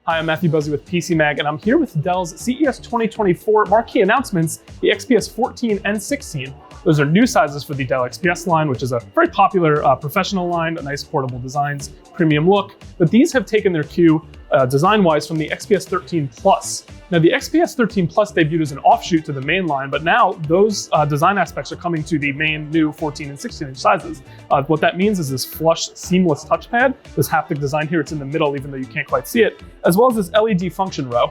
Hi, I'm Matthew Buzzy with PC Mag, and I'm here with Dell's CES 2024 marquee announcements, the XPS 14 and 16. Those are new sizes for the Dell XPS line, which is a very popular professional line, a nice portable designs, premium look. But these have taken their cue design-wise from the XPS 13 Plus. Now, the XPS 13 Plus debuted as an offshoot to the main line, but now those design aspects are coming to the main new 14 and 16-inch sizes. What that means is this flush, seamless touchpad, this haptic design here, it's in the middle, even though you can't quite see it, as well as this LED function row.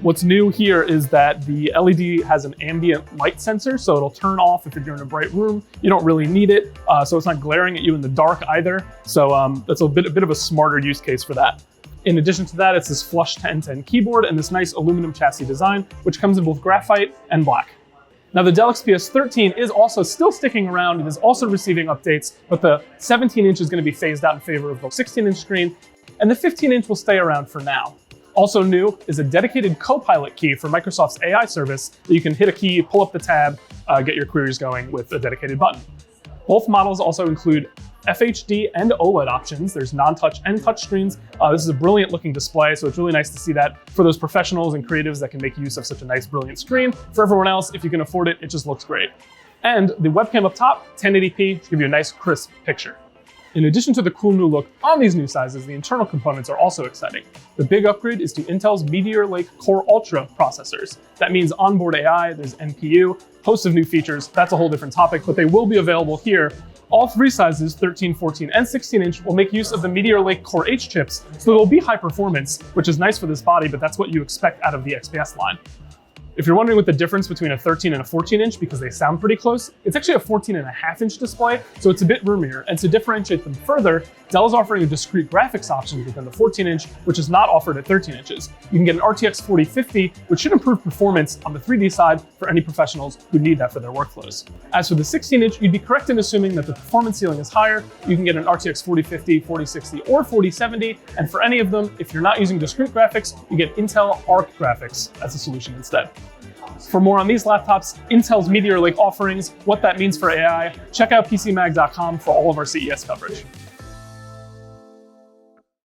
What's new here is that the LED has an ambient light sensor, so it'll turn off if you're in a bright room. You don't really need it, so it's not glaring at you in the dark either. So that's a bit of a smarter use case for that. In addition to that, it's this flush to end-to-end keyboard and this nice aluminum chassis design, which comes in both graphite and black. Now, the Dell XPS 13 is also still sticking around. It is also receiving updates, but the 17-inch is going to be phased out in favor of the 16-inch screen, and the 15-inch will stay around for now. Also new is a dedicated Copilot key for Microsoft's AI service that you can hit a key, pull up the tab, get your queries going with a dedicated button. Both models also include FHD and OLED options. There's non-touch and touch screens. This is a brilliant looking display, so it's really nice to see that for those professionals and creatives that can make use of such a nice, brilliant screen. For everyone else, if you can afford it, it just looks great. And the webcam up top, 1080p, to give you a nice, crisp picture. In addition to the cool new look on these new sizes, the internal components are also exciting. The big upgrade is to Intel's Meteor Lake Core Ultra processors. That means onboard AI, there's NPU, host of new features. That's a whole different topic, but they will be available here. All three sizes, 13, 14, and 16-inch, will make use of the Meteor Lake Core H chips, so they'll be high performance, which is nice for this body, but that's what you expect out of the XPS line. If you're wondering what the difference between a 13 and a 14-inch, because they sound pretty close, it's actually a 14.5-inch display, so it's a bit roomier. And to differentiate them further, Dell is offering a discrete graphics option within the 14-inch, which is not offered at 13 inches. You can get an RTX 4050, which should improve performance on the 3D side for any professionals who need that for their workflows. As for the 16-inch, you'd be correct in assuming that the performance ceiling is higher. You can get an RTX 4050, 4060, or 4070, and for any of them, if you're not using discrete graphics, you get Intel Arc graphics as a solution instead. For more on these laptops, Intel's Meteor Lake offerings, what that means for AI, check out PCMag.com for all of our CES coverage.